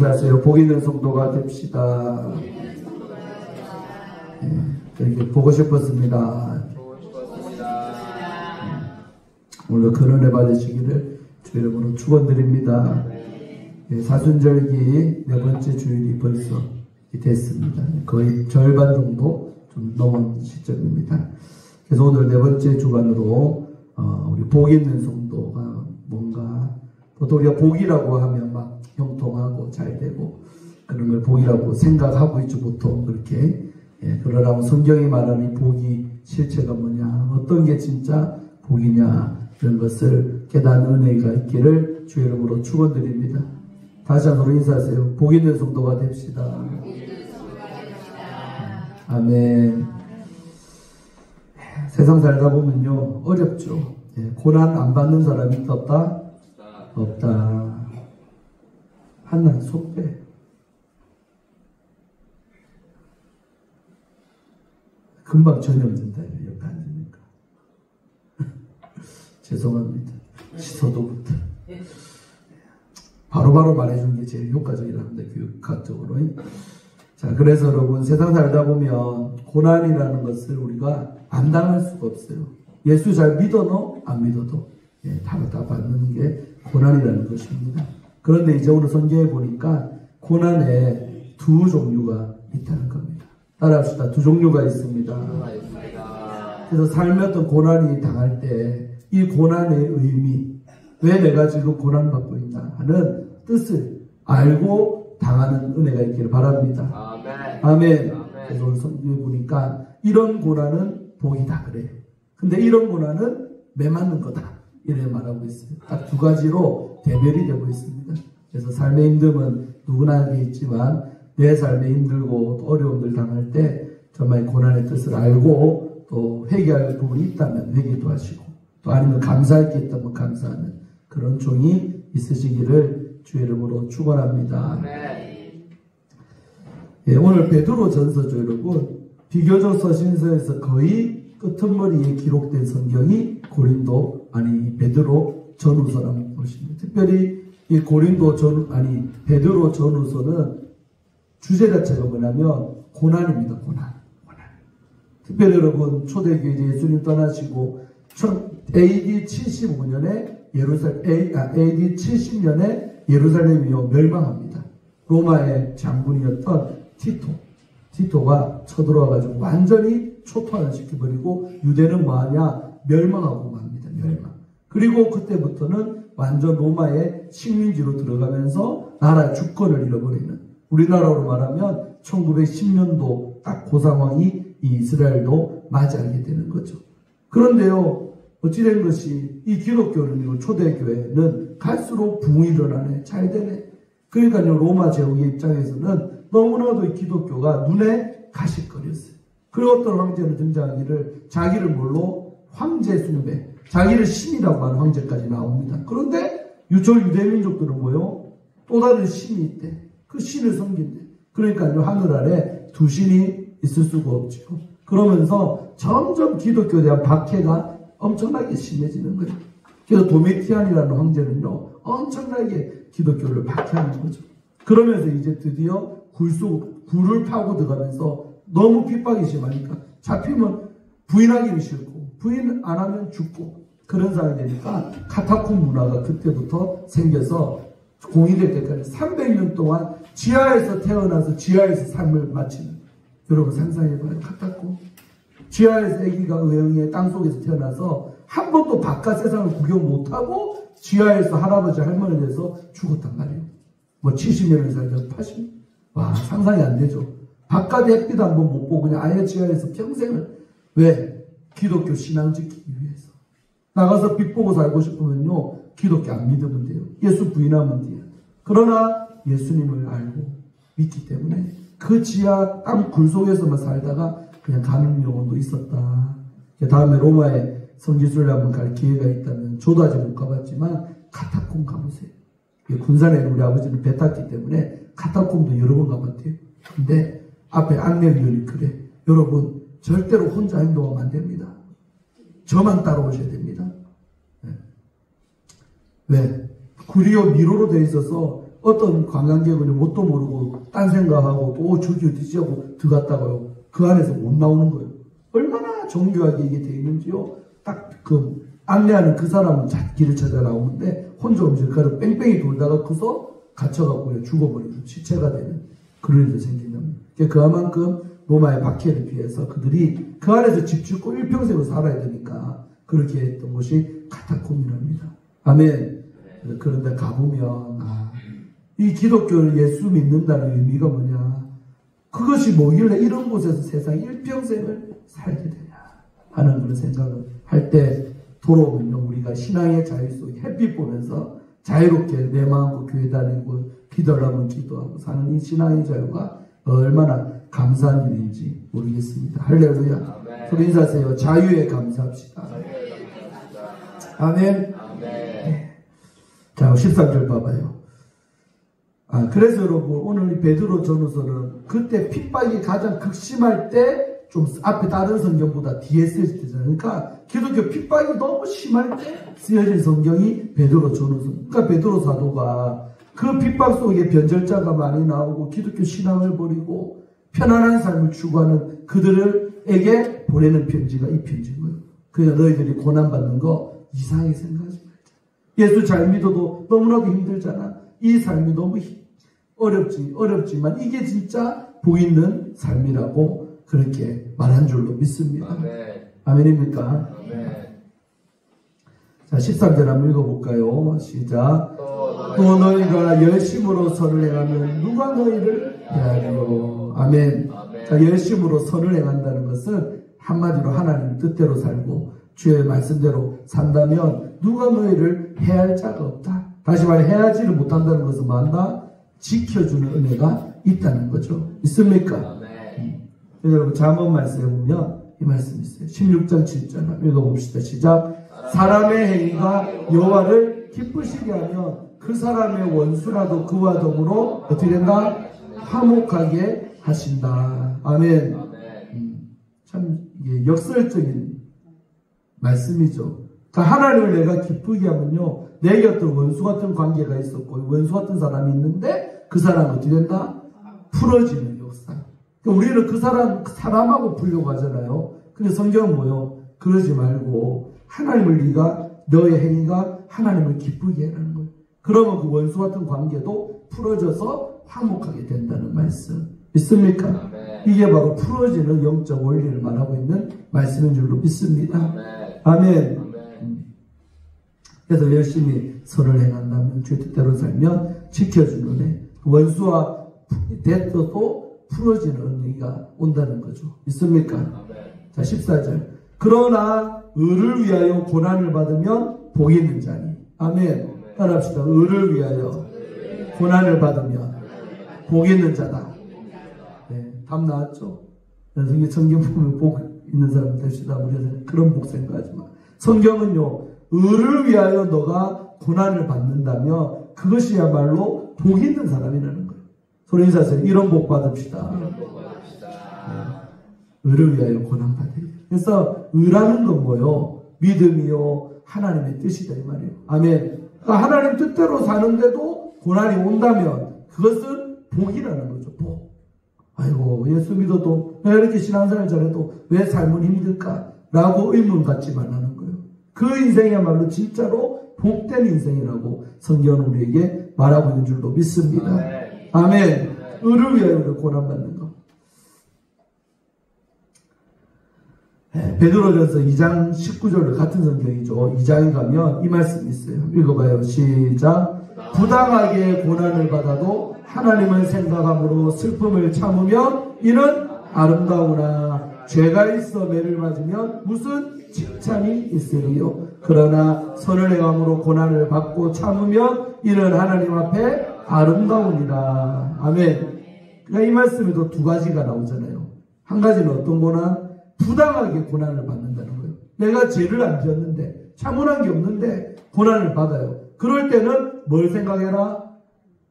인사하세요. 복 있는 성도가 됩시다. 이렇게 보고 싶었습니다. 오늘도 큰 은혜 받으시기를 주 이름으로 축원드립니다. 사순절기 4번째 주일이 벌써 됐습니다. 거의 절반 정도 좀 넘은 시점입니다. 그래서 오늘 4번째 주간으로 우리 복 있는 성도가 뭔가 보통 우리가 복이라고 하면 막 형통하고 잘 되고 그런 걸 복이라고 생각하고 있죠. 보통 그렇게. 그러나 성경이 말하는 복이 실체가 뭐냐, 어떤 게 진짜 복이냐, 이런 것을 깨닫는 은혜가 있기를 주 이름으로 축원드립니다. 다시 한번 인사하세요. 복 있는 성도가 됩시다. 아멘. 세상 살다 보면요, 어렵죠. 고난 안 받는 사람이 있었다? 없다. 한날 속배. 금방 전염된다. 옆에 앉으니까. 죄송합니다. 시소도부터. 바로바로 말해주는 게 제일 효과적이랍니다. 교육학적으로. 자, 그래서 여러분, 세상 살다 보면 고난이라는 것을 우리가 안 당할 수가 없어요. 예수 잘 믿어도 안 믿어도 다 받는 게 고난이라는 것입니다. 그런데 이제 오늘 성경에 보니까 고난에 두 종류가 있다는 겁니다. 따라합시다. 두 종류가 있습니다. 그래서 삶의 어떤 고난이 당할 때 이 고난의 의미, 왜 내가 지금 고난받고 있나 하는 뜻을 알고 당하는 은혜가 있기를 바랍니다. 아멘. 그래서 오늘 성경에 보니까 이런 고난은 복이다 그래요. 근데 이런 고난은 매맞는 거다 이래 말하고 있어요. 딱 두 가지로 대별이 되고 있습니다. 그래서 삶의 힘듦은 누구나에게 있지만 내 삶에 힘들고 또 어려움을 당할 때 정말 고난의 뜻을 알고 또 회개할 부분이 있다면 회개도 하시고 또 아니면 감사할 게 있다면 감사하는 그런 종이 있으시기를 주 이름으로 축원합니다. 오늘 베드로 전서죠 여러분. 비교적 서신서에서 거의 끄트머리에 기록된 성경이 베드로 전후서라고 보십니다. 특별히 이 베드로 전후서는 주제 자체가 뭐냐면 고난입니다. 고난. 특별히 여러분 초대교회 예수님 떠나시고 AD 75년에 AD 70년에 예루살렘이 멸망합니다. 로마의 장군이었던 티토가 쳐들어와가지고 완전히 초토화를 시켜버리고 유대는 뭐하냐? 멸망하고 맙니다. 멸망. 그리고 그때부터는 완전 로마의 식민지로 들어가면서 나라의 주권을 잃어버리는, 우리나라로 말하면 1910년도 딱 그 상황이 이 이스라엘도 맞이하게 되는 거죠. 그런데요, 어찌된 것이 이 기독교는, 초대교회는 갈수록 부흥이 일어나네, 잘 되네. 그러니까요, 로마 제국의 입장에서는 너무나도 이 기독교가 눈에 가시거렸어요. 그리고 어떤 황제는 등장하기를 자기를 뭘로? 황제 숭배, 자기를 신이라고 하는 황제까지 나옵니다. 그런데 유대민족들은 뭐요? 또 다른 신이 있대. 그 신을 섬긴대. 그러니까요, 하늘 아래 두 신이 있을 수가 없죠. 그러면서 점점 기독교에 대한 박해가 엄청나게 심해지는 거예요. 그래서 도미티안이라는 황제는요, 엄청나게 기독교를 박해하는 거죠. 그러면서 이제 드디어 굴을 파고 들어가면서 너무 핍박이 심하니까 잡히면 부인하기는 싫고 부인 안 하면 죽고 그런 상황이 되니까 카타콤 문화가 그때부터 생겨서 공인될 때까지 300년 동안 지하에서 태어나서 지하에서 삶을 마치는, 여러분 상상해봐요. 카타콤 지하에서 아기가 의형의 땅속에서 태어나서 한 번도 바깥 세상을 구경 못하고 지하에서 할아버지 할머니에 대해서 죽었단 말이에요. 뭐 70년을 살다 80년. 와, 상상이 안 되죠. 바깥에 햇빛 한 번 못 보고 그냥 아예 지하에서 평생을. 왜? 기독교 신앙 지키기 위해서. 나가서 빛 보고 살고 싶으면요, 기독교 안 믿으면 돼요. 예수 부인하면 돼요. 그러나 예수님을 알고 믿기 때문에 그 지하 땅 굴 속에서만 살다가 그냥 가는 영혼도 있었다. 다음에 로마에 성지순례 한번 갈 기회가 있다면, 저도 아직 못 가봤지만 카타콤 가보세요. 군산에 우리 아버지는 배 탔기 때문에 카타콤도 여러 번 가봤대요. 근데 앞에 안내위원이 그래. 여러분 절대로 혼자 행동하면 안 됩니다. 저만 따라오셔야 됩니다. 왜? 구리요 미로로 되어 있어서 어떤 관광객은 뭣도 모르고 딴 생각하고 또 저기 어디지 하고 들어갔다가요. 그 안에서 못 나오는 거예요. 얼마나 정교하게 이게 되어 있는지요. 딱 그 안내하는 그 사람은 길을 찾아 나오는데 혼자 움직여서 뺑뺑이 돌다가 커서 갇혀갖고 죽어버리고 시체가 되는 그런 일이 생긴답니다. 그만큼 로마의 박해를 피해서 그들이 그 안에서 집 짓고 일평생을 살아야 되니까 그렇게 했던 곳이 카타콤이랍니다. 아멘. 그런데 가보면 이 기독교를 예수 믿는다는 의미가 뭐냐, 그것이 뭐길래 이런 곳에서 세상 일평생을 살게 되냐 하는 그런 생각을 할 때 돌아오면요, 우리가 신앙의 자유 속에 햇빛 보면서 자유롭게 내 마음으로 교회 다니고 기도를 하면 기도하고 사는 이 신앙의 자유가 얼마나 감사한 일인지 모르겠습니다. 할렐루야. 소리 인사하세요. 자유에 감사합시다. 아멘. 네. 자, 13절 봐봐요. 그래서 여러분, 오늘 이 베드로 전후서는 그때 핍박이 가장 극심할 때 좀 앞에 다른 성경보다 뒤에 쓰여질 때잖아요. 그러니까 기독교 핍박이 너무 심할 때 쓰여진 성경이 베드로 전후서. 그러니까 베드로 사도가 그 핍박 속에 변절자가 많이 나오고 기독교 신앙을 버리고 편안한 삶을 추구하는 그들에게 보내는 편지가 이 편지인 거예요. 그러니까 너희들이 고난받는 거 이상하게 생각하지 말자. 예수 잘 믿어도 너무나도 힘들잖아. 이 삶이 너무 어렵지만 이게 진짜 보이는 삶이라고 그렇게 말한 줄로 믿습니다. 아멘입니까? 자, 13절 한번 읽어볼까요? 시작. 또 너희가 열심으로 선을 행하면 누가 너희를 해하리요. 아멘. 자, 열심으로 선을 행한다는 것은 한마디로 하나님 뜻대로 살고 주의 말씀대로 산다면 누가 너희를 해할 자가 없다. 다시 말해, 해하지를 못한다는 것은 만다 지켜주는 은혜가 있다는 거죠. 있습니까? 여러분, 잠언 말씀에 보면 이 말씀이 있어요. 16장 7절 읽어봅시다. 시작. 사람의 행위가 여호와를 기쁘시게 하면 그 사람의 원수라도 그와 더불어 어떻게 된다? 화목하게 하신다. 아멘. 참 이게 역설적인 말씀이죠. 그러니까 하나님을 내가 기쁘게 하면요, 내 곁에 원수 같은 관계가 있었고 원수 같은 사람이 있는데 그 사람은 어떻게 된다? 풀어지는 역사. 그러니까 우리는 그 사람하고 풀려고 하잖아요. 근데 성경은 뭐요? 그러지 말고 하나님을 네가 너의 행위가 하나님을 기쁘게 해라는 거예요. 그러면 그 원수 같은 관계도 풀어져서 화목하게 된다는 말씀. 믿습니까? 이게 바로 풀어지는 영적 원리를 말하고 있는 말씀인 줄로 믿습니다. 아멘. 그래서 열심히 선을 행한다면 주의 뜻대로 살면 지켜주는 애, 원수와 대처도 풀어지는 은혜가 온다는 거죠. 있습니까? 자, 14절. 그러나 의를 위하여 고난을 받으면 복이 있는 자니. 아멘. 따라합시다. 의를 위하여 고난을 받으면 복이 있는 자다. 네, 답 나왔죠? 성경 보면 복 있는 사람 됩시다. 우리는 그런 복 생각하지 마. 성경은요, 의를 위하여 너가 고난을 받는다면 그것이야말로 복 있는 사람이라는 거예요. 소리 인사하세요. 이런 복 받읍시다. 네. 의를 위하여 고난 받으리. 그래서 의라는 건 뭐요? 믿음이요, 하나님의 뜻이다 이 말이에요. 아멘. 그러니까 하나님 뜻대로 사는데도 고난이 온다면 그것은 복이라는 거죠. 복. 아이고, 예수 믿어도 왜 이렇게 신앙생활 잘해도 왜 삶은 힘들까? 라고 의문 갖지만 하는 거예요. 그 인생이야말로 진짜로 복된 인생이라고 성경은 우리에게 말하고 있는 줄로 믿습니다. 아멘. 의를 위하여 고난받는 것. 베드로전서 2장 19절 같은 성경이죠. 2장에 가면 이 말씀이 있어요. 읽어봐요. 시작. 부당하게 고난을 받아도 하나님을 생각함으로 슬픔을 참으면 이는 아름다우나 죄가 있어 매를 맞으면 무슨 칭찬이 있으리요. 그러나 선을 행함으로 고난을 받고 참으면 이는 하나님 앞에 아름다우니라. 아멘. 그러니까 이 말씀에도 두 가지가 나오잖아요. 한 가지는 어떤 고난? 부당하게 고난을 받는다는 거예요. 내가 죄를 안 지었는데, 참원한 게 없는데 고난을 받아요. 그럴 때는 뭘 생각해라?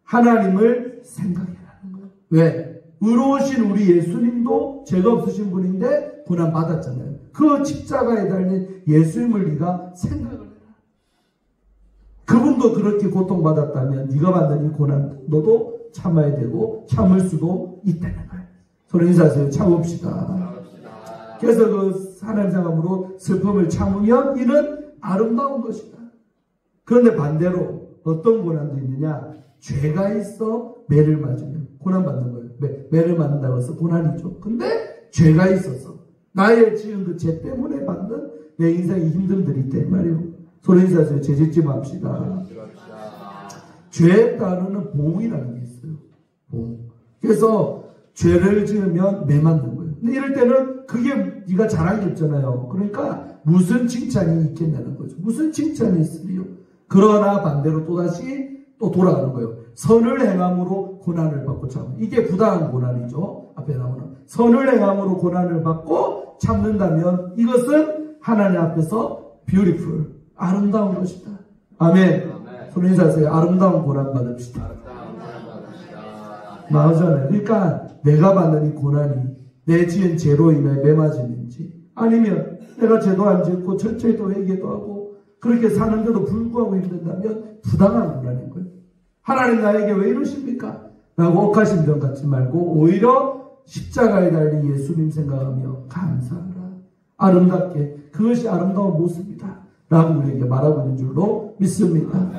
하나님을 생각해라는 거예요. 왜? 의로우신 우리 예수님도 죄가 없으신 분인데 고난 받았잖아요. 그 십자가에 달린 예수님을 네가 생각을 해라. 그분도 그렇게 고통받았다면 네가 받는 이 고난 너도 참아야 되고 참을 수도 있다는 거예요. 서로 인사하세요. 참읍시다. 그래서 그 하나님 생각으로 슬픔을 참으면 이는 아름다운 것이다. 그런데 반대로 어떤 고난도 있느냐? 죄가 있어 매를 맞으면 고난받는 거예요. 매를 맞는다고 해서 고난이죠. 근데 죄가 있어서 나의 지은 그 죄 때문에 받는 내 인생의 힘듦들이 있단 말이에요. 서로 인사하세요. 죄 짓지 맙시다. 죄에 따르는 보응이라는 게 있어요. 보응. 그래서 죄를 지으면 매 맞는 거예요. 근데 이럴 때는 그게 네가 잘한 게 없잖아요. 그러니까 무슨 칭찬이 있겠냐는 거죠. 무슨 칭찬이 있으리요. 그러나 반대로 또다시 또 돌아가는 거예요. 선을 행함으로 고난을 받고 참는. 이게 부당한 고난이죠. 앞에 나오는. 선을 행함으로 고난을 받고 참는다면 이것은 하나님 앞에서 beautiful, 아름다운 것이다. 아멘. 손 인사하세요. 아름다운 고난 받읍시다. 맞아요. 그러니까 내가 받는 이 고난이 내 지은 죄로 인해 매맞음인지 아니면 내가 죄도 안 짓고 철저히 또 회개도 하고 그렇게 사는데도 불구하고 힘든다면 부당한 고난인 거예요. 하나님 나에게 왜 이러십니까? 라고 억하심정 갖지 말고 오히려 십자가에 달린 예수님 생각하며 감사하라. 아름답게 그것이 아름다운 모습이다. 라고 우리에게 말하고 있는 줄로 믿습니다.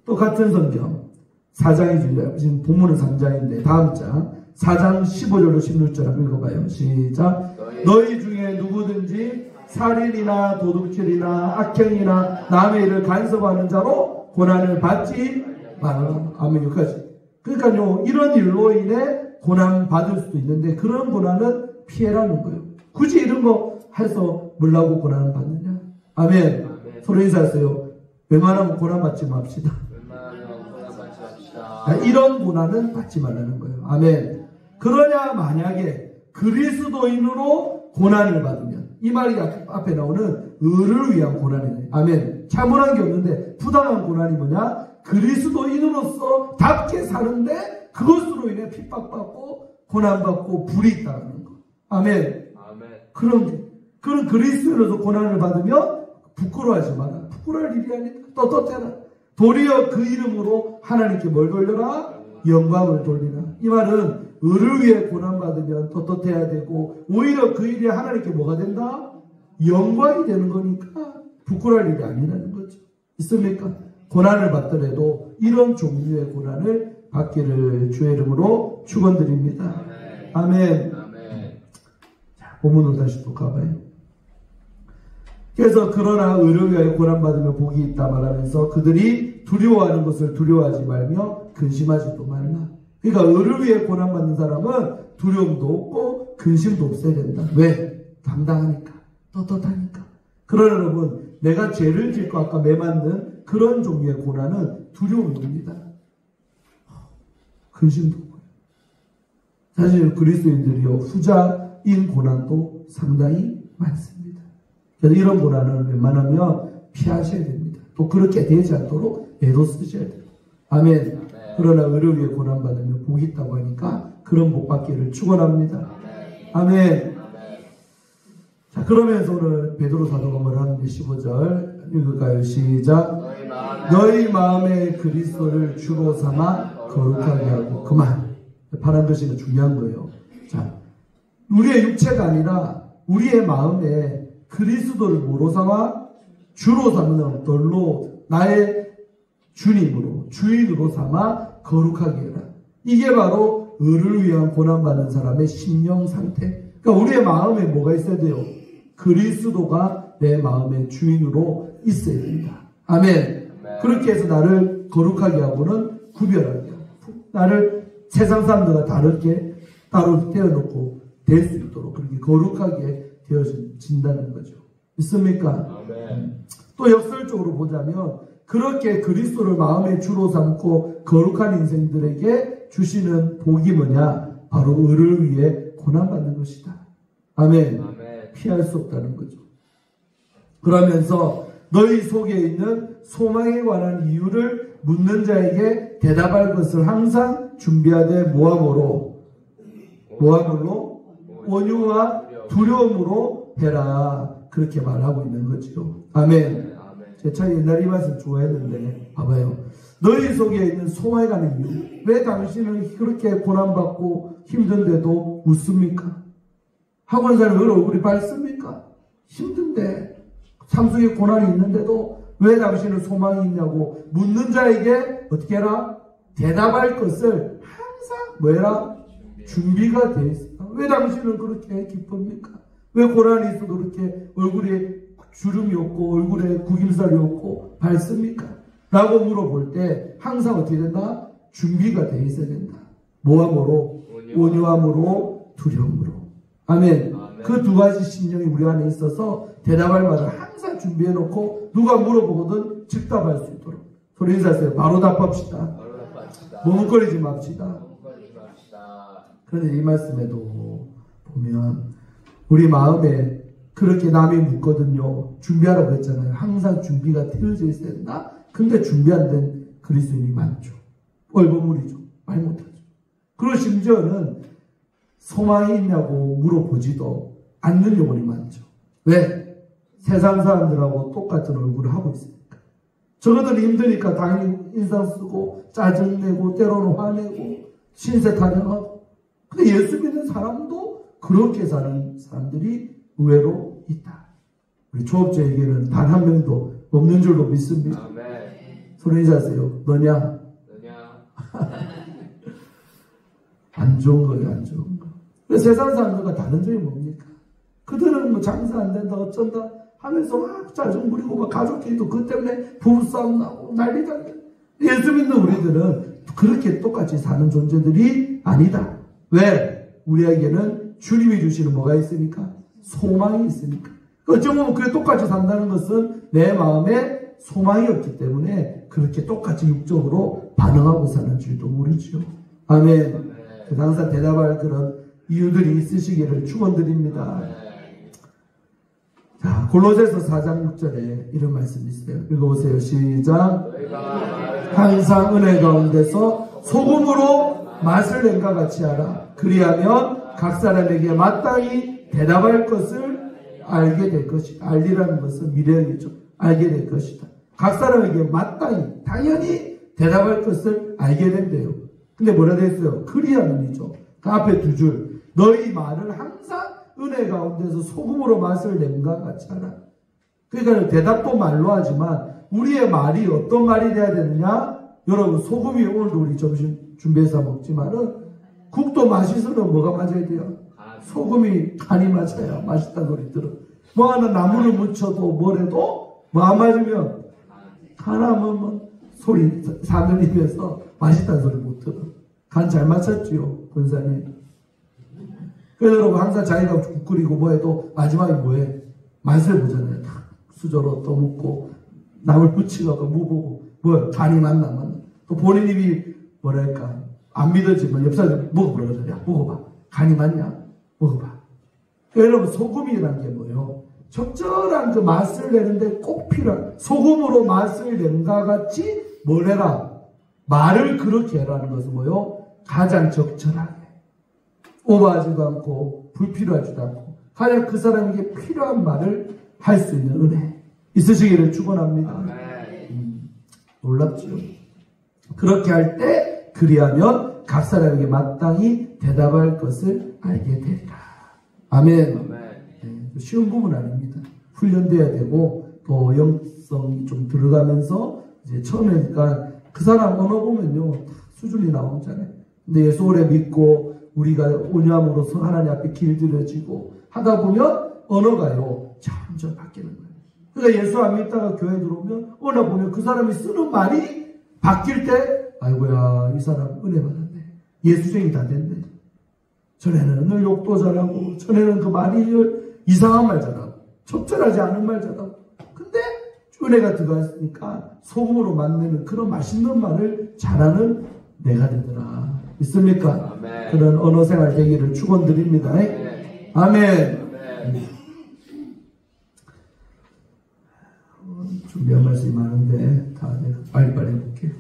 또 같은 성경 4장이죠. 지금 본문은 3장인데 다음 장 4장 15절로 16절 한번 읽어봐요. 시작. 너희 중에 누구든지 살인이나 도둑질이나 악행이나 남의 일을 간섭하는 자로 고난을 받지 말아라. 아멘. 여기까지. 그러니까요, 이런 일로 인해 고난 받을 수도 있는데 그런 고난은 피해라는 거예요. 굳이 이런 거 해서 뭐라고 고난을 받느냐. 아멘. 서로 인사하세요. 웬만하면 고난 받지 맙시다. 이런 고난은 받지 말라는 거예요. 아멘. 그러냐 만약에 그리스도인으로 고난을 받으면 이 말이 앞에 나오는 의를 위한 고난이에요. 아멘. 잘못한 게 없는데 부당한 고난이 뭐냐? 그리스도인으로서 답게 사는데 그것으로 인해 핍박받고 고난받고 불이 있다는 거. 아멘. 그런 그리스도인으로서 고난을 받으면 부끄러워하지 마라. 부끄러워할 일이 아니라 떳떳해라. 도리어 그 이름으로 하나님께 뭘 돌려라? 영광을 돌리라. 이 말은 의를 위해 고난받으면 떳떳해야 되고 오히려 그 일이 하나님께 뭐가 된다? 영광이 되는 거니까 부끄러워할 일이 아니라는 거죠. 있습니까? 고난을 받더라도 이런 종류의 고난을 받기를 주의 이름으로 축원드립니다. 아멘. 자, 본문으로 다시 또 가봐요. 그래서 그러나 의를 위하여 고난받으면 복이 있다 말하면서 그들이 두려워하는 것을 두려워하지 말며 근심하지도 말라. 그러니까 의를 위해 고난받는 사람은 두려움도 없고 근심도 없어야 된다. 왜? 당당하니까. 떳떳하니까. 그러나 여러분, 내가 죄를 짓고 아까 매맞는 그런 종류의 고난은 두려움입니다. 근심도 없고요. 사실 그리스도인들이요, 후자인 고난도 상당히 많습니다. 그래서 이런 고난은 웬만하면 피하셔야 됩니다. 또 그렇게 되지 않도록 애도 쓰셔야 돼요. 아멘. 그러나 의를 위해 고난받으면 복이 있다고 하니까 그런 복 받기를 축원합니다. 아멘. 자, 그러면서 오늘 베드로 사도가 뭐라 하는데 15절 읽을까요? 시작. 너희 마음에 그리스도를 주로 삼아 거룩하게 하고 그만. 바란 것이 중요한 거예요. 자, 우리의 육체가 아니라 우리의 마음에 그리스도를 뭐로 삼아? 주로 삼는 덜로 나의 주님으로 주인으로 삼아 거룩하게 해라. 이게 바로 의를 위한 고난받는 사람의 심령 상태. 그러니까 우리의 마음에 뭐가 있어야 돼요? 그리스도가 내 마음의 주인으로 있어야 됩니다. 아멘. 그렇게 해서 나를 거룩하게 하고는 구별하게 하고 나를 세상 사람들과 다르게 따로 떼어놓고 될 수 있도록 그렇게 거룩하게 되어진다는 거죠. 있습니까? 아멘. 또 역설적으로 보자면 그렇게 그리스도를 마음의 주로 삼고 거룩한 인생들에게 주시는 복이 뭐냐? 바로 의를 위해 고난받는 것이다. 아멘. 아멘. 피할 수 없다는 거죠. 그러면서 너희 속에 있는 소망에 관한 이유를 묻는 자에게 대답할 것을 항상 준비하되 모함으로 원유와 두려움으로 해라. 그렇게 말하고 있는 거죠. 아멘. 제 참 옛날에 이 말씀 좋아했는데, 봐봐요. 너희 속에 있는 소망이 가는 이유. 왜 당신은 그렇게 고난받고 힘든데도 웃습니까? 학원사는 왜 얼굴이 밝습니까? 힘든데, 삶 속에 고난이 있는데도 왜 당신은 소망이 있냐고 묻는 자에게 어떻게 해라? 대답할 것을 항상 뭐해라? 준비가 되어 있습니다. 왜 당신은 그렇게 기쁩니까? 왜 고난이 있어도 그렇게 얼굴에 주름이 없고 얼굴에 구김살이 없고 밝습니까? 라고 물어볼 때 항상 어떻게 된다? 준비가 되어 있어야 된다. 뭐함으로? 온유함으로, 두려움으로. 아멘. 그 두 가지 심령이 우리 안에 있어서 대답할 말을 항상 준비해놓고 누가 물어보거든 즉답할 수 있도록. 소리 인사하세요. 바로 답합시다. 머뭇거리지 맙시다. 그런데 이 말씀에도 보면 우리 마음에 그렇게 남이 묻거든요. 준비하라고 했잖아요. 항상 준비가 되어져 있어야 된다. 근데 준비 안 된 그리스도인이 많죠. 얼버무리죠. 말 못하죠. 그리고 심지어는 소망이 있냐고 물어보지도 않는 영혼이 많죠. 왜? 세상 사람들하고 똑같은 얼굴을 하고 있으니까. 저거들이 힘드니까 당연히 인상 쓰고 짜증내고 때로는 화내고 신세 타령하고. 근데 예수 믿는 사람도 그렇게 사는 사람들이 의외로 있다. 우리 초업자에게는 단 한 명도 없는 줄로 믿습니다. 소리 인사하세요. 너냐? 안 좋은 거예요, 안 좋은 거. 세상 사람들과 다른 점이 뭡니까? 그들은 뭐 장사 안 된다, 어쩐다 하면서 막 짜증 부리고 막 가족끼리도 그 때문에 부부싸움 나고 난리다. 예수 믿는 우리들은 그렇게 똑같이 사는 존재들이 아니다. 왜? 우리에게는 주님이 주시는 뭐가 있으니까? 소망이 있으니까. 어쩌면 그래 똑같이 산다는 것은 내 마음에 소망이 없기 때문에 그렇게 똑같이 육적으로 반응하고 사는 줄도 모르죠. 아멘. 항상 대답할 그런 이유들이 있으시기를 축원드립니다. 자, 골로새서 4장 6절에 이런 말씀이 있어요. 읽어보세요. 시작. 항상 은혜 가운데서 소금으로 맛을 낸과 같이 하라. 그리하면 각 사람에게 마땅히 대답할 것을 알게 될 것이다. 알리라는 것은 미래형이죠. 알게 될 것이다. 각 사람에게 마땅히 당연히 대답할 것을 알게 된대요. 근데 뭐라 되어 있어요? 그리하면이죠. 그 앞에 두 줄. 너희 말을 항상 은혜 가운데서 소금으로 맛을 낸과 같이 하라. 그러니까 대답도 말로 하지만 우리의 말이 어떤 말이 돼야 되느냐? 여러분 소금이 오늘도 우리 점심 준비해서 먹지만은 국도 맛있으면 뭐가 맞아야 돼요? 소금이 간이 맞아야 맛있다는 소리 들어. 뭐 하나 나무를 묻혀도 뭐래도 뭐 안 맞으면 간하면 소리 사는 입에서 맛있다는 소리 못 들어. 간 잘 맞췄지요, 권사님. 그래서 여러분 항상 자기가 국 끓이고 뭐 해도 마지막에 뭐해? 맛을 보잖아요. 수저로 떠먹고 나물 부치고 무 보고 뭐 간이 맞나 맞나. 또 본인 입이 뭐랄까 안 믿어지면 옆 사람 먹어보라 그러잖아요. 야, 먹어봐. 간이 맞냐? 먹어봐. 여러분 소금이라는 게 뭐예요? 적절한 그 맛을 내는데 꼭 필요한 소금으로 맛을 낸과 같이 뭘 해라? 말을 그렇게 해라는 것은 뭐예요? 가장 적절하게 오버하지도 않고 불필요하지도 않고 가장 그 사람에게 필요한 말을 할 수 있는 은혜 있으시기를 축원합니다. 놀랍죠? 그렇게 할 때 그리하면 각 사람에게 마땅히 대답할 것을 알게 되리라. 아멘. 네, 쉬운 부분 아닙니다. 훈련돼야 되고 또 영성이 좀 들어가면서 이제 처음에니까 그 사람 언어 보면요 수준이 나오잖아요. 근데 예수 오래 믿고 우리가 온유함으로써 하나님 앞에 길들여지고 하다 보면 언어가요 점점 바뀌는 거예요. 그러니까 예수 안 믿다가 교회 들어오면 언어 보면 그 사람이 쓰는 말이 바뀔 때 아이고야 이 사람 은혜 받았네. 예수쟁이 다 됐네. 전에는 늘 욕도 잘하고 전에는 그 말이 이상한 말 잘하고 적절하지 않은 말 잘하고 근데 은혜가 들어갔으니까 소금으로 만드는 그런 맛있는 말을 잘하는 내가 되더라. 있습니까? 아멘. 그런 언어 생활 되기를 축원드립니다. 아멘. 아멘. 준비한 말씀이 많은데 다 내가 빨리빨리 해볼게요.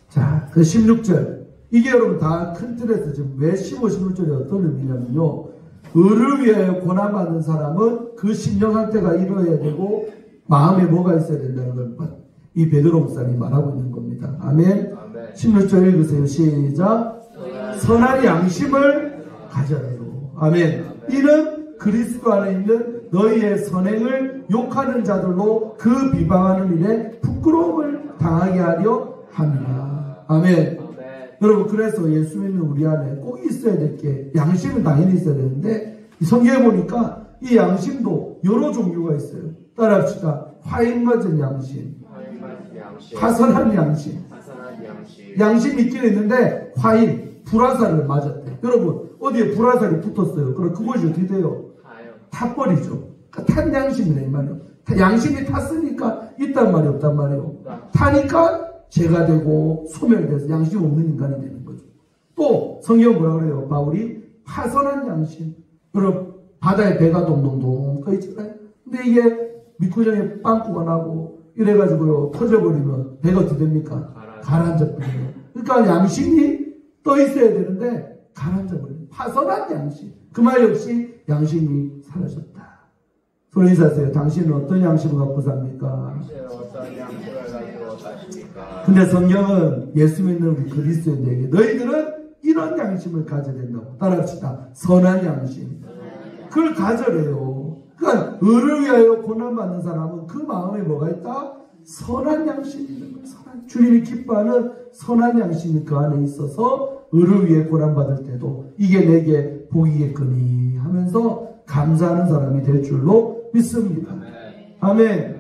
자, 그 16절. 이게 여러분 다 큰 틀에서 지금 왜 15, 16절이 어떤 의미냐면요. 의를 위하여 고난받는 사람은 그 심령 상태가 이루어야 되고 마음에 뭐가 있어야 된다는 걸 이 베드로 목사님이 말하고 있는 겁니다. 아멘. 16절 읽으세요. 시작. 선한 양심을 가져라로. 아멘. 이는 그리스도 안에 있는 너희의 선행을 욕하는 자들로 그 비방하는 일에 부끄러움을 당하게 하려 함이라. 아멘. 여러분, 그래서 예수 믿는 우리 안에 꼭 있어야 될 게 양심은 당연히 있어야 되는데 이 성경에 보니까 이 양심도 여러 종류가 있어요. 따라합시다. 화인 맞은 양심, 파선한 양심. 양심이 있긴 있는데 화인, 불화살을 맞았대. 여러분, 어디에 불화살이 붙었어요. 그럼 그것이 어떻게 돼요? 타버리죠. 그러니까 탄 양심이네 이 말이에요. 양심이 탔으니까 있단 말이 없단 말이에요. 타니까 죄가 되고 소멸돼서 양심 없는 인간이 되는 거죠. 또 성경 뭐라 그래요? 바울이 파선한 양심. 여러분, 바다에 배가 동동동 떠 있잖아요. 근데 이게 미꾸정에 빵꾸가 나고 이래가지고요 터져버리면 배가 어떻게 됩니까? 가라앉아버려요. 그러니까 양심이 떠 있어야 되는데 가라앉아버려요. 파선한 양심. 그 말 역시 양심이 사라졌다. 손 인사하세요. 당신은 어떤 양심을 갖고 삽니까? 근데 성경은 예수 믿는 우리 그리스도인에게 너희들은 이런 양심을 가져야 된다고. 따라합시다. 선한 양심. 그걸 가져래요. 그러니까 의를 위하여 고난받는 사람은 그 마음에 뭐가 있다? 선한 양심이 있는 거예요. 주님이 기뻐하는 선한 양심이 그 안에 있어서 의를 위해 고난받을 때도 이게 내게 복이겠거니 하면서 감사하는 사람이 될 줄로 믿습니다. 아멘.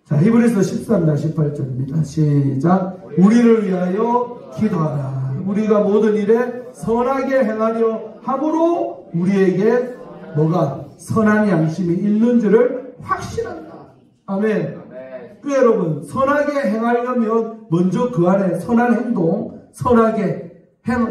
자, 히브리서 13장 18절입니다. 시작. 우리를 위하여 기도하라. 우리가 모든 일에 선하게 행하려 함으로 우리에게 뭐가 선한 양심이 있는 줄을 확신한다. 아멘. 그 여러분, 선하게 행하려면 먼저 그 안에 선한 행동, 선하게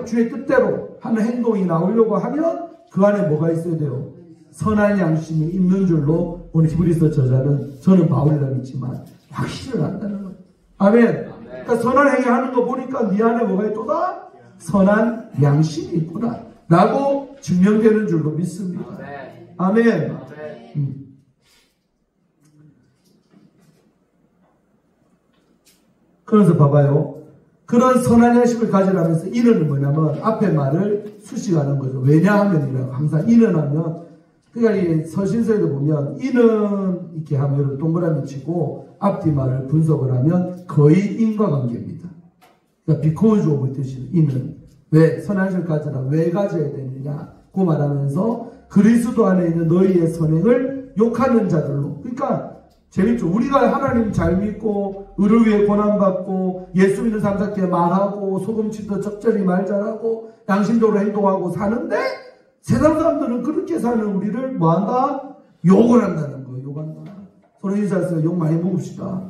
주의 뜻대로 하는 행동이 나오려고 하면 그 안에 뭐가 있어야 돼요? 선한 양심이 있는 줄로 오늘 히브리서 저자는 저는 바울이라 믿지만 확신을 한다는 거예요. 아멘. 그러니까 선한 행위하는 거 보니까 네 안에 뭐가 있도다? 선한 양심이 있구나 라고 증명되는 줄로 믿습니다. 아멘. 그래서 봐봐요. 그런 선한 양심을 가지라면서 이는 뭐냐면 앞에 말을 수식하는 거죠. 왜냐하면이라고 항상 이는 하면 그러니까 이 서신서에도 보면 이는 이렇게 하면 동그라미 치고 앞뒤 말을 분석을 하면 거의 인과관계입니다. 그러니까 because of 뜻이 이는 왜 선한 양심을 가져라 왜 가져야 되느냐 그 말하면서 그리스도 안에 있는 너희의 선행을 욕하는 자들로 그러니까 재밌죠. 우리가 하나님 잘 믿고 의를 위해 고난받고 예수 믿는 사람답게 말하고 소금치도 적절히 말 잘하고 양심적으로 행동하고 사는데 세상 사람들은 그렇게 사는 우리를 뭐한다? 욕을 한다는 거예요. 욕한다. 서로 인사해서 욕 많이 먹읍시다.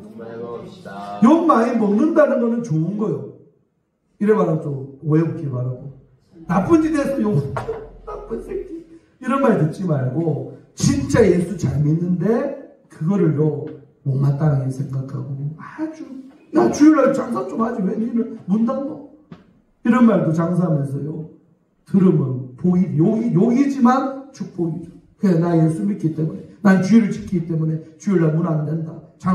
욕 많이 먹는다는 거는 좋은 거예요. 이래 말하면 좀 오해 없길 바라고. 나쁜 짓 해서 욕 나쁜 새끼 이런 말 듣지 말고 진짜 예수 잘 믿는데 그거를요 못마땅하게 생각하고 아주 야 주일날 장사 좀 하지 왜 니는 문 닫노 이런 말도 장사하면서요 들으면 복이 욕이지만 축복이죠. 그래 나 예수 믿기 때문에 난 주일을 지키기 때문에 주일날 문 안 된다.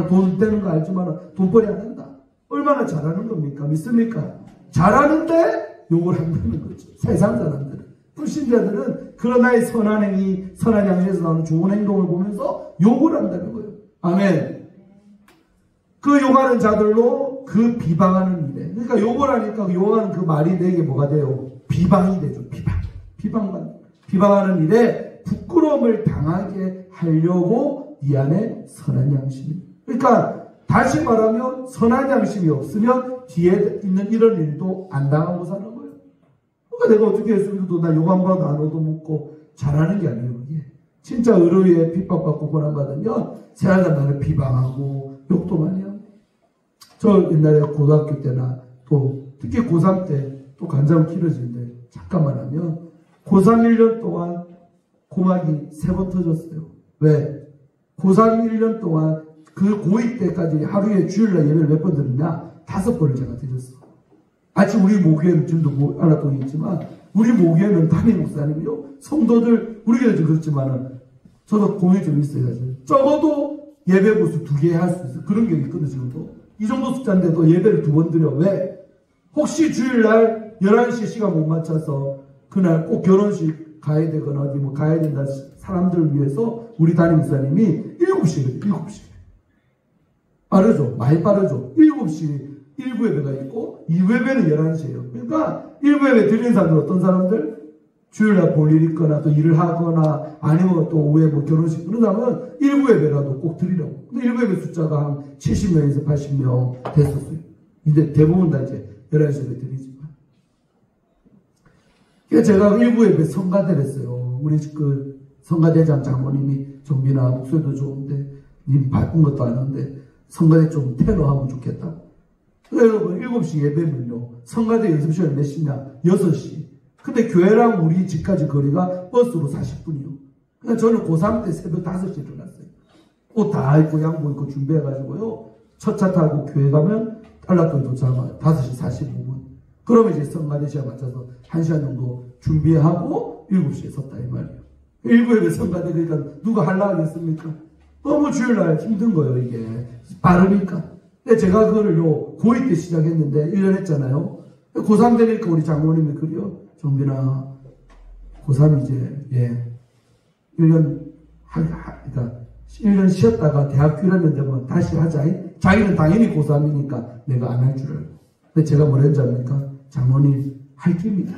돈 떼는 거 알지만 돈벌이 안 된다. 얼마나 잘하는 겁니까? 믿습니까? 잘하는데 욕을 한다는 거죠. 세상 사람들은 불신자들은 그러나 이 선한 행위, 선한 양심에서 나오는 좋은 행동을 보면서 욕을 한다는 거예요. 아멘. 그 욕하는 자들로 그 비방하는 일에. 그러니까 욕을 하니까 욕하는 그 말이 내게 뭐가 돼요? 비방이 되죠. 비방하는 일에 부끄러움을 당하게 하려고 이 안에 선한 양심이. 그러니까 다시 말하면 선한 양심이 없으면 뒤에 있는 이런 일도 안 당하고 사는 거예요. 그러니까 내가 어떻게 했으면도 나 욕 한 번 안 얻어먹고 잘하는 게 아니에요. 이게. 진짜 의로에 핍박받고 고난받으면 세상에 나를 비방하고 욕도 많이 하고. 저 옛날에 고등학교 때나 또 특히 고3 때 또 간장을 길어지는데 잠깐만 하면 고3 1년 동안 고막이 3번 터졌어요. 왜? 고3 1년 동안 그 고2 때까지 하루에 주일날 예배를 몇 번 드렸냐? 5번을 제가 드렸어. 아침 우리 모교회는 지금도 안락동에 있지만 우리 모교회는 담임 목사님이요. 성도들 우리 교회도 그렇지만은 저도 고민이 좀 있어요. 적어도 예배 부스 2개 할 수 있어요. 그런 게 있거든요, 지금도. 이 정도 숫자인데도 예배를 2번 드려. 왜? 혹시 주일날 11시에 시간 못 맞춰서 그날 꼭 결혼식 가야 되거나 어디 뭐 가야 된다 사람들을 위해서 우리 담임 목사님이 7시에 7시. 빠르죠? 많이 빠르죠? 7시 1부 예배가 있고 2부 예배는 11시에요. 그러니까 1부 예배 드리는 사람들 어떤 사람들? 주일날 볼 일 있거나 또 일을 하거나 아니면 또 오후에 뭐 결혼식 그러다면 1부 예배라도 꼭 드리라고. 근데 1부 예배 숫자가 한 70명에서 80명 됐었어요. 근데 대부분 다 이제 11시 예배 드리지만. 그러니까 제가 1부 예배 성가대를 했어요. 우리 그 성가대장 장모님이 정빈아 목소리도 좋은데 님 바꾼 것도 아는데 성가대 좀 테러하면 좋겠다. 여러분 7시 예배면요. 성가대 연습 시간이 몇 시냐? 6시. 근데 교회랑 우리 집까지 거리가 버스로 40분이요. 그러니까 저는 고3 때 새벽 5시에 일어났어요. 옷 다 입고 양복 입고 준비해가지고요. 첫 차 타고 교회 가면 달라토에 도착하면 5시 45분. 그러면 이제 성가대 시간 맞춰서 1시간 정도 준비하고 7시에 섰다 이 말이에요. 1부 예배 성가대 그러니까 누가 하려고 하겠습니까? 너무 주일날 힘든 거예요 이게. 빠르니까. 근데 제가 그거를요 고2 때 시작했는데 1년 했잖아요. 고3 되니까 우리 장모님이 그래요. 정빈아, 고3 이제, 1년, 그러니까, 1년 쉬었다가 대학교 1학년 되면 다시 하자. 자기는 당연히 고3이니까 내가 안 할 줄 알고. 근데 제가 뭐랬는지 압니까? 장모님, 할 깁니다.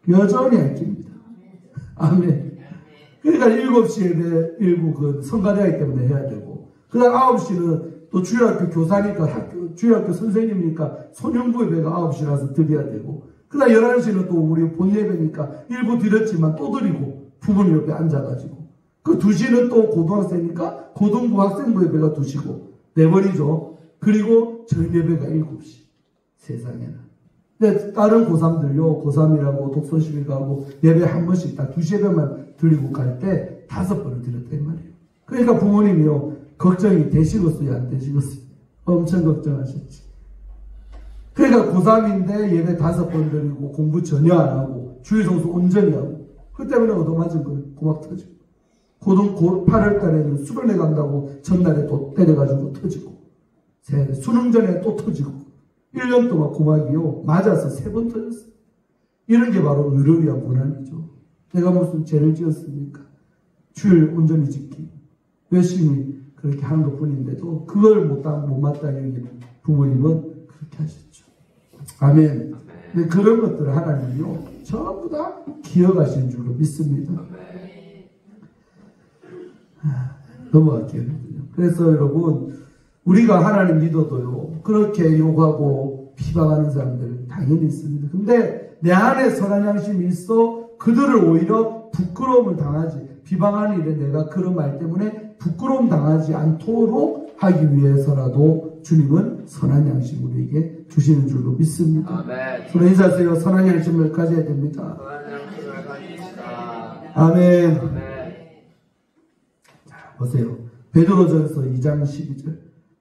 여전히 할 깁니다. 아멘. 그러니까 7시 예배 일부 그 성가대하기 때문에 해야 되고, 그 다음 9시는 또 주일학교 교사니까 주일학교 선생님이니까 소년부 예배가 9시라서 드려야 되고, 그 다음 11시는 또 우리 본 예배니까 일부 드렸지만 또 드리고 부모님 옆에 앉아가지고 그 2시는 또 고등학생이니까 고등부 학생부 예배가 2시고 4번이죠. 그리고 저희 예배가 7시. 세상에나. 근데 다른 고3들요. 고3이라고 독서실에 가고 예배 한 번씩 딱 2시 예배만 드리고 갈 때 5번을 드렸다 이 말이에요. 그러니까 부모님이요. 걱정이 되시겠어요? 안 되시겠어요? 엄청 걱정하셨지. 그러니까 고3인데 예배 5번 드리고 공부 전혀 안 하고 주일 성수 온전히 하고 그 때문에 얻어맞은 거예요. 고막 터지고. 8월 달에는 수련회 간다고 전날에 또 때려가지고 터지고 수능 전에 또 터지고 1년 동안 고막이요. 맞아서 3번 터졌어요. 이런 게 바로 의를 위한 고난이죠. 내가 무슨 죄를 지었습니까? 주일 온전히 지키고 열심히 그렇게 하는 것 뿐인데도 그걸 못 맞다 여기는 부모님은 그렇게 하셨죠. 아멘. 근데 그런 것들을 하나님이요 전부 다 기억하시는 줄로 믿습니다. 넘어갈게요. 그래서 여러분 우리가 하나님 믿어도요 그렇게 욕하고 비방하는 사람들 당연히 있습니다. 근데 내 안에 선한 양심이 있어 그들을 오히려 부끄러움을 당하지 비방하는 일에 내가 그런 말 때문에 부끄러움 당하지 않도록 하기 위해서라도 주님은 선한 양심 우리에게 주시는 줄로 믿습니다. 손에 인사하세요. 선한 양심을 가져야 됩니다. 선한 양심을 가지시다. 아멘. 자, 보세요. 베드로전서 2장 12절.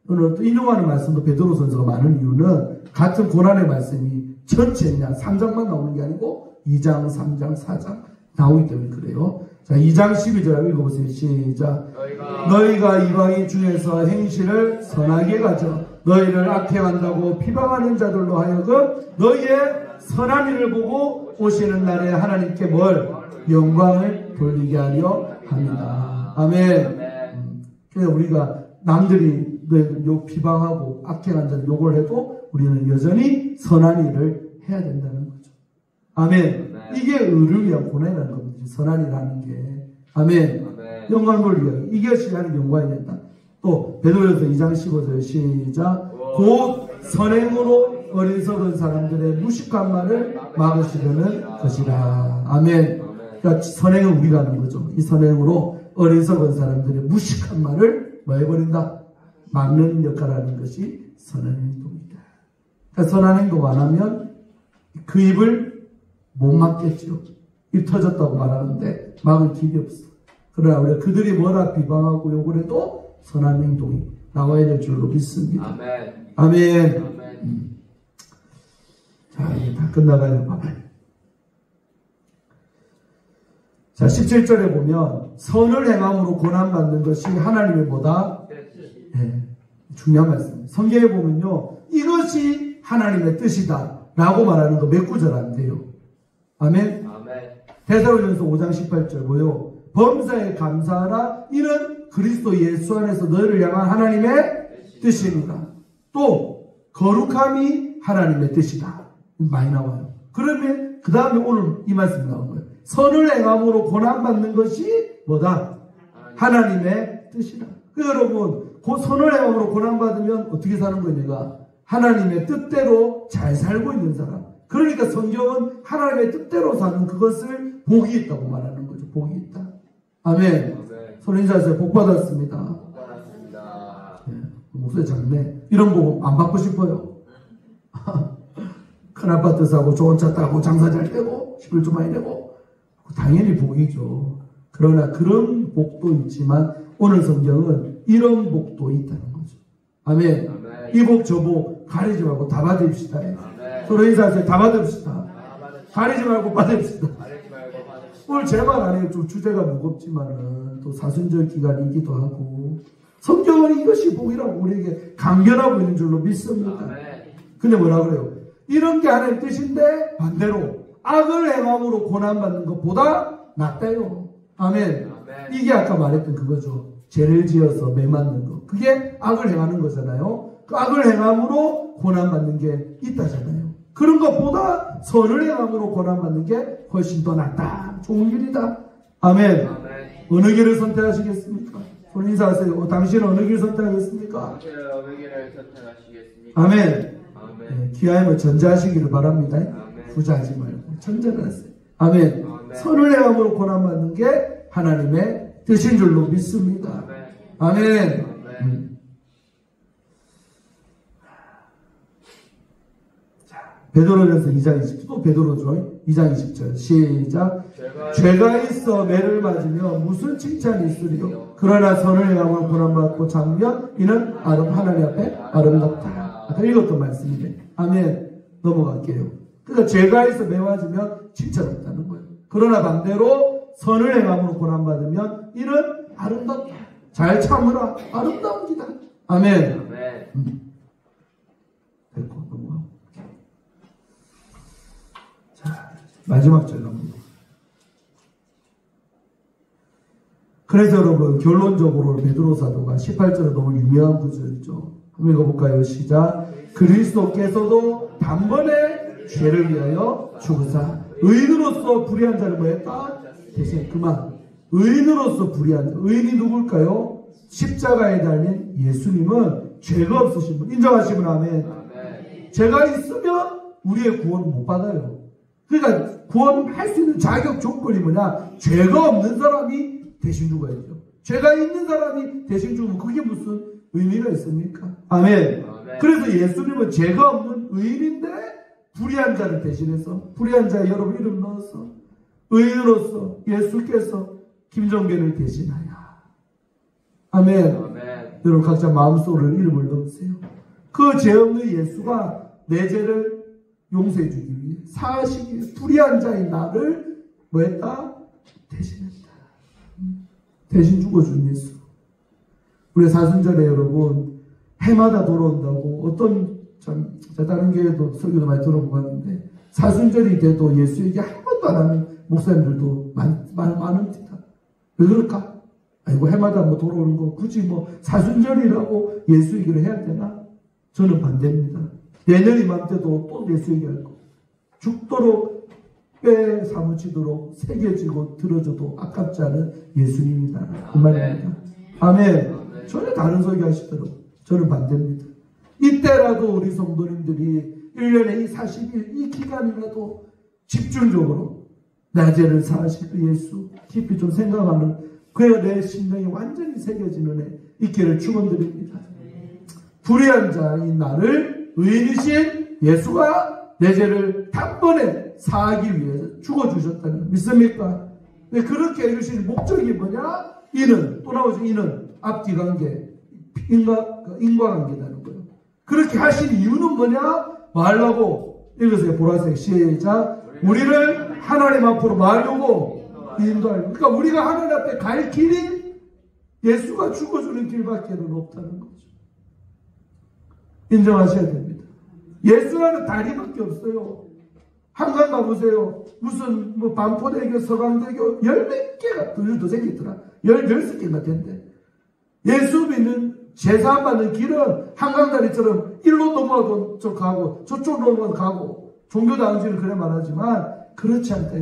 오늘 또 인용하는 말씀도 베드로전서가 많은 이유는 같은 고난의 말씀이 전체 그냥 3장만 나오는 게 아니고 2장, 3장, 4장 나오기 때문에 그래요. 자, 2장 12절 읽어보세요. 시작. 너희가 이방인 중에서 행실을 선하게 가져 너희를 악행한다고 비방하는 자들로 하여금 너희의 선한 일을 보고 오시는 날에 하나님께 뭘? 영광을 돌리게 하려 합니다. 아멘. 그래서 우리가 남들이 욕 비방하고 악행한 자들 욕을 해도 우리는 여전히 선한 일을 해야 된다는 거죠. 아멘. 이게 의를 위한 고난이라는 겁니다. 선한 일 하는 게. 아멘. 영광을 돌리게. 이것이 하는 영광이 된다. 또 베드로전서 2장 15절 시작. 곧 선행으로 어리석은 사람들의 무식한 말을 막으시려는 것이라. 아멘. 그러니까 선행은 우리가 하는 거죠. 이 선행으로 어리석은 사람들의 무식한 말을 뭐 해버린다? 막는 역할을 하는 것이 선한 행동이다. 그러니까 선한 행동 안 하면 그 입을 못 막겠죠. 입 터졌다고 말하는데 막을 길이 없어. 그러나 우리가 그들이 뭐라 비방하고 욕을 해도 선한 행동이 나와야 될 줄로 믿습니다. 아멘. 아멘. 아멘. 자, 이제 다 끝나가요. 봐봐요. 자, 17절에 보면 선을 행함으로 고난받는 것이 하나님의 뭐다? 네, 중요한 말씀. 성경에 보면요, 이것이 하나님의 뜻이다 라고 말하는 거 몇 구절 안 돼요. 아멘. 데살로니가서 5장 18절 뭐요? 범사에 감사하라. 이는 그리스도 예수 안에서 너희를 향한 하나님의 뜻이니라. 또 거룩함이 하나님의 뜻이다. 많이 나와요. 그러면 그 다음에 오늘 이 말씀 나온 거예요. 선을 행함으로 고난받는 것이 뭐다? 하나님의 뜻이다. 여러분, 그 선을 행함으로 고난받으면 어떻게 사는 거냐가 하나님의 뜻대로 잘 살고 있는 사람. 그러니까 성경은 하나님의 뜻대로 사는 그것을 복이 있다고 말하는 거죠. 복이 있다. 아멘. 손 인사하세요. 복 받았습니다. 네, 목소리 작네. 이런 복 안 받고 싶어요. 큰 아파트 사고 좋은 차 타고 장사 잘 되고 11조 많이 내고 당연히 복이죠. 그러나 그런 복도 있지만 오늘 성경은 이런 복도 있다는 거죠. 아멘. 이 복 저 복 가리지 말고 다 받읍시다. 서로 인사하세요. 다 받읍시다. 가리지 말고 받읍시다. 오늘 제 말 안에 좀 주제가 무겁지만은 또 사순절 기간이기도 하고 성경은 이것이 복이라고 우리에게 강변하고 있는 줄로 믿습니다. 근데 뭐라 그래요? 이런 게 하나님의 뜻인데 반대로 악을 행함으로 고난받는 것보다 낫다요. 아멘. 이게 아까 말했던 그거죠. 죄를 지어서 매 맞는 거. 그게 악을 행하는 거잖아요. 그 악을 행함으로 고난받는 게 있다잖아요. 그런 것보다 선을 행함으로 고난받는 게 훨씬 더 낫다. 좋은 길이다. 아멘. 어느 길을 선택하시겠습니까? 손 인사하세요. 당신은 어느 길을 선택하겠습니까? 어느 길을 선택하시겠습니까? 아멘. 네, 기하에 전자하시기를 바랍니다. 후자하지 말고 전자를 하세요. 아멘. 선을 행함으로 고난받는 게 하나님의 뜻인 줄로 믿습니다. 아멘. 베드로전서 2장 20절, 또 베드로죠. 2장 20절 시작. 죄가 있어 매를 맞으며 무슨 칭찬이 있으리요. 그러나 선을 행함으로 고난받고 장면 이는 하나님 앞에 아름답다. 아까 읽었던 말씀인데 아멘. 넘어갈게요. 그러니까 죄가 있어 매 맞으면 칭찬 없다는 거예요. 그러나 반대로 선을 행함으로 고난받으면 이는 아름답다. 잘 참으라. 아름다운 기다. 아멘. 됐고 넘어가고. 자, 마지막 절 갑니다. 그래서 여러분 결론적으로 베드로 사도가 18절에 너무 유명한 구절이죠. 한번 읽어볼까요? 시작. 그리스도께서도 단번에 죄를 위하여 죽으사 의인으로서 불의한 자를 뭐했다? 대신 그만. 의인으로서 불의한 자. 의인이 누굴까요? 십자가에 달린 예수님은 죄가 없으신 분. 인정하시면 아멘. 죄가 있으면 우리의 구원은 못 받아요. 그러니까 구원할 수 있는 자격 조건이 뭐냐? 죄가 없는 사람이 대신 죽어야죠. 죄가 있는 사람이 대신 죽으면 그게 무슨 의미가 있습니까? 아멘. 그래서 예수님은 죄가 없는 의인인데 불의한 자를 대신해서 불의한 자에 여러분 이름 넣어서 의인으로서 예수께서 김정배를 대신하여 아멘. 여러분 각자 마음속으로 이름을 넣으세요. 그 죄 없는 예수가 내 죄를 용서해 주기 위해 사하시기 위해 불의한 자인 나를 뭐했다? 대신했다. 대신 죽어준 예수. 우리 사순절에 여러분 해마다 돌아온다고 어떤 참 다른 교회도 설교도 많이 들어보고 하는데 사순절이 돼도 예수 얘기 한 번도 안 하는 목사님들도 많습니다. 왜 그럴까? 아이고 해마다 뭐 돌아오는 거 굳이 뭐 사순절이라고 예수 얘기를 해야 되나? 저는 반대입니다. 내년 이맘때도 또 예수 얘기할 거. 죽도록 뼈에 사무치도록 새겨지고 들어줘도 아깝지 않은 예수님이다. 그 말입니다. 아멘. 전혀 다른 소리 하시더라고요. 저는 반대입니다. 이때라도 우리 성도님들이 1년에 이 40일 이 기간이라도 집중적으로 나 죄를 사하실 그 예수 깊이 좀 생각하는 그야 내 심령이 완전히 새겨지는 애 있기를 축원드립니다. 불의한 자인 나를 의인이신 예수가 내 죄를 단번에 사하기 위해서 죽어주셨다는 믿습니까? 왜 그렇게 해주신 목적이 뭐냐? 이는 또 나오죠. 이는 앞뒤 관계 인과관계라는 거예요. 그렇게 하신 이유는 뭐냐? 말라고 읽으세요. 보라색 시작. 우리를 하나님 앞으로 말려고 인도하려고. 그러니까 우리가 하나님 앞에 갈 길이 예수가 죽어주는 길밖에는 없다는 거죠. 인정하셔야 됩니다. 예수라는 다리밖에 없어요. 한강 가보세요. 무슨 뭐 반포대교, 서강대교 열 몇 개가 더 생겼더라. 16개가 된대. 예수 믿는 제사 받는 길은 한강다리처럼 일로 넘어가도 저 가고 저쪽으로 넘어가도 가고 종교다운지는 그래 말하지만 그렇지 않다.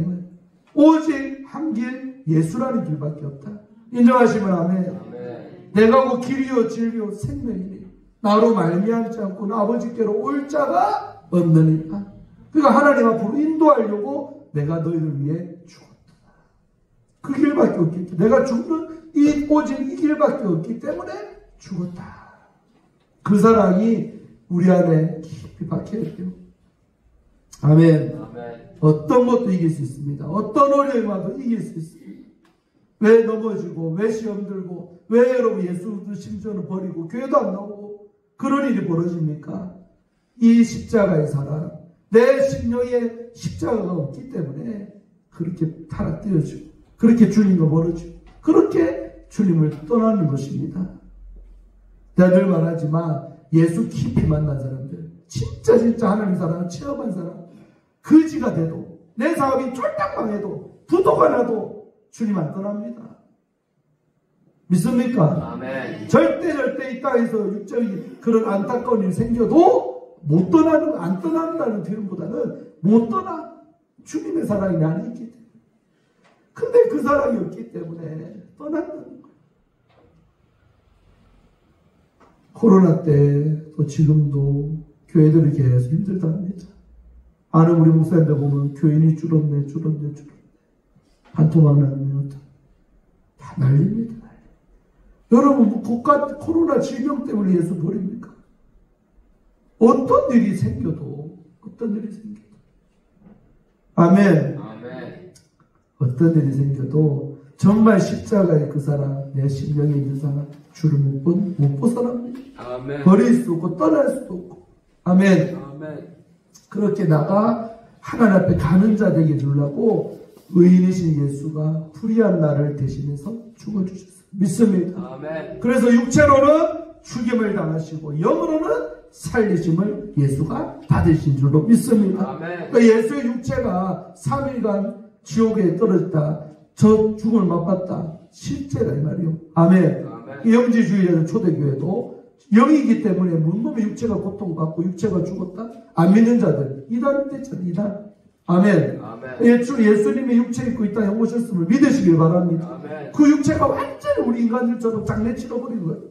오직 한 길 예수라는 길밖에 없다. 인정하시면 아멘. 내가 그 길이요 진리요 생명이니 나로 말미암지 않고는 아버지께로 올 자가 없느니라. 그러니까 하나님 앞으로 인도하려고 내가 너희를 위해 죽었다. 그 길밖에 없기 때문에 내가 죽는 오직 이 길밖에 없기 때문에 죽었다. 그 사랑이 우리 안에 깊이 박혀있대요. 아멘. 어떤 것도 이길 수 있습니다. 어떤 어려움이 와도 이길 수 있습니다. 왜 넘어지고 왜 시험 들고 왜 여러분 예수도 심지어는 버리고 교회도 안 나오고 그런 일이 벌어집니까? 이 십자가의 사랑, 내 심령에 십자가가 없기 때문에 그렇게 타락되어지고 그렇게 주님과 멀어지고 그렇게 주님을 떠나는 것입니다. 내가 늘 말하지만 예수 깊이 만난 사람들, 진짜 하나님 사랑을 체험한 사람, 거지가 돼도 내 사업이 쫄딱 망해도 부도가 나도 주님 안 떠납니다. 믿습니까? 아멘. 절대 이 땅에서 육적인 그런 안타까운 일이 생겨도 못 떠나는, 안 떠난다는 표현보다는 못 떠나. 주님의 사랑이 내 안에 있기 때문에. 근데 그 사랑이 없기 때문에 떠난다는 거예요. 코로나 때 또 지금도 교회들이 계속 힘들다 합니다. 아는 우리 목사님들 보면 교인이 줄었네. 반토막 났네. 다 난립니다. 여러분, 국가 코로나 질병 때문에 예수 버립니까? 어떤 일이 생겨도. 아멘. 어떤 일이 생겨도 정말 십자가의 그 사람, 내 심령에 있는 사람, 주를 못 벗어납니다. 아멘. 버릴 수 없고 떠날 수도 없고. 아멘. 그렇게 나가 하나님 앞에 가는 자 되게 주려고 의인이신 예수가 불의한 나를 대신해서 죽어주셨어요. 믿습니다. 아멘. 그래서 육체로는 죽임을 당하시고 영으로는 살리심을 예수가 받으신 줄로 믿습니다. 아멘. 그러니까 예수의 육체가 3일간 지옥에 떨어졌다. 저 죽음을 맛봤다. 실제다 이 말이요. 아멘. 영지주의자들 초대교회도 영이기 때문에 몸의 육체가 고통받고 육체가 죽었다. 안 믿는 자들 이단 됐잖아. 이단. 아멘. 예수님의 육체 입고 이 땅에 오셨음을 믿으시길 바랍니다. 아멘. 그 육체가 완전히 우리 인간들처럼 장례치러버린 거예요.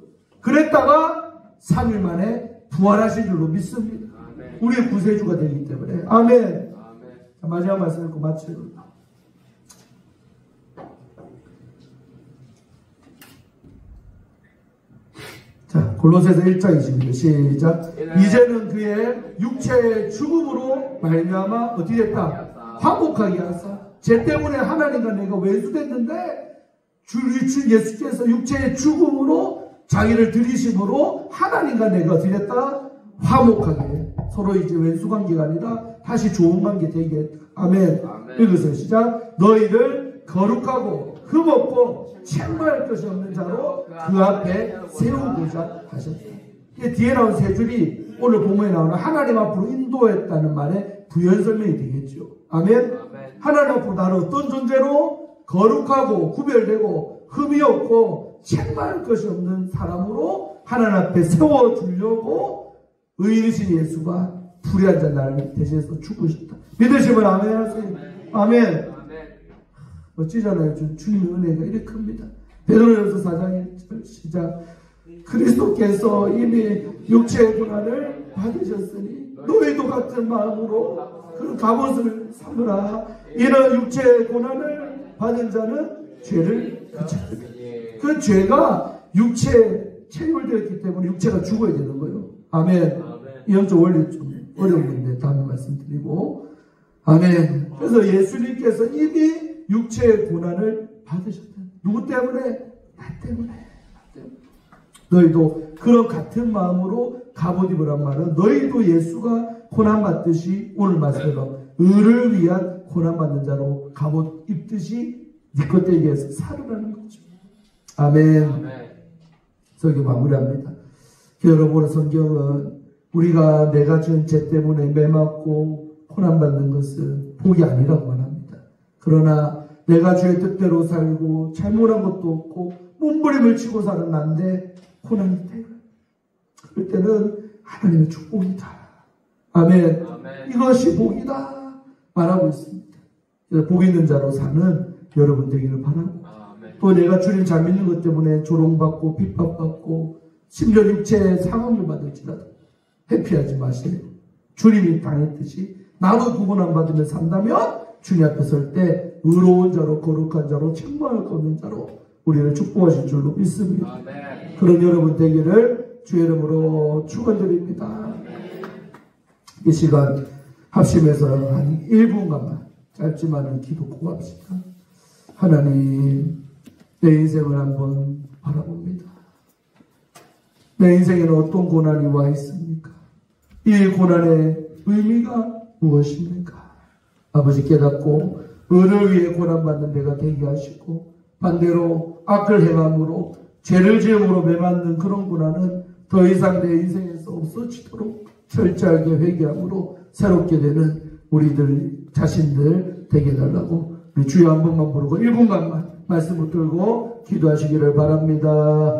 그랬다가 3일 만에 부활하신 줄로 믿습니다. 아멘. 우리의 구세주가 되기 때문에. 아멘. 마지막 말씀 읽고 마치려고. 자, 골로새서 1장 20절 시작. 이제는 그의 육체의 죽음으로 말미암아 어떻게 됐다? 화목하게 하사. 쟤 때문에 하나님과 내가 외수됐는데 주 예수께서 육체의 죽음으로 자기를 들이심으로 하나님과 내가 어떻게 됐다? 화목하게. 서로 이제 왼수관계가 아니라 다시 좋은 관계 되게 했다. 아멘. 읽으세요. 시작. 너희를 거룩하고 흠없고 책망할 것이 없는 자로 그 앞에 세우고자 하셨다. 이 뒤에 나온 세 줄이 오늘 본문에 나오는 하나님 앞으로 인도했다는 말의 부연 설명이 되겠죠. 아멘. 하나님 앞으로 나는 어떤 존재로 거룩하고 구별되고 흠이 없고 책망할 것이 없는 사람으로 하나님 앞에 세워주려고 의인이신 예수가 불의한 자 나를 대신해서 죽으셨다. 믿으시면 아멘 하세요. 아멘. 멋지잖아요. 주님의 은혜가 이렇게 큽니다. 베드로전서 4장 1절 시작. 그리스도께서 이미 육체의 고난을 받으셨으니 너희도 같은 마음으로 그런 갑옷을 삼으라. 이는 육체의 고난을 받은 자는 죄를 그쳤다. 그 죄가 육체에 체결되었기 때문에 육체가 죽어야 되는 거예요. 아멘. 이런쪽 원리 좀 어려운 건데 다음에 말씀드리고. 아멘. 그래서 예수님께서 이미 육체의 고난을 받으셨다. 누구 때문에? 나 때문에. 너희도 그런 같은 마음으로 갑옷 입으란 말은 너희도 예수가 고난받듯이 오늘 말씀대로 의를 위한 고난받는 자로 갑옷 입듯이 니코데기에서 살으라는 거죠. 아멘. 아멘. 설교 마무리합니다. 여러분, 성경은 우리가 내가 지은 죄 때문에 매맞고 고난받는 것은 복이 아니라고 말합니다. 그러나 내가 주의 뜻대로 살고 잘못한 것도 없고 몸부림을 치고 사는 난데 고난이 돼요. 그럴 때는 하나님의 축복이다. 아멘. 아멘. 이것이 복이다 말하고 있습니다. 복 있는 자로 사는 여러분 되기를 바라고, 또 내가 주님 잘 믿는 것 때문에 조롱받고 핍박받고 심지어 육체의 상함을 받을지라도 회피하지 마세요. 주님이 당했듯이 나도 구원 안 받으면 산다면 주님 앞에 설 때 의로운 자로 거룩한 자로 책망을 걷는 자로 우리를 축복하실 줄로 믿습니다. 아멘. 그런 여러분 되기를 주의 이름으로 축원드립니다. 이 시간 합심해서 한 1분간만 짧지만은 기도 구합시다. 하나님, 내 인생을 한번 바라봅니다. 내 인생에는 어떤 고난이 와 있습니까? 이 고난의 의미가 무엇입니까? 아버지, 깨닫고 의를 위해 고난받는 내가 되게 하시고, 반대로 악을 행함으로 죄를 지음으로 매맞는 그런 고난은 더 이상 내 인생에서 없어지도록 철저하게 회개함으로 새롭게 되는 우리들 자신들 되게 해달라고 우리 주여 한 번만 부르고 1분간만 말씀 붙들고 기도하시기를 바랍니다.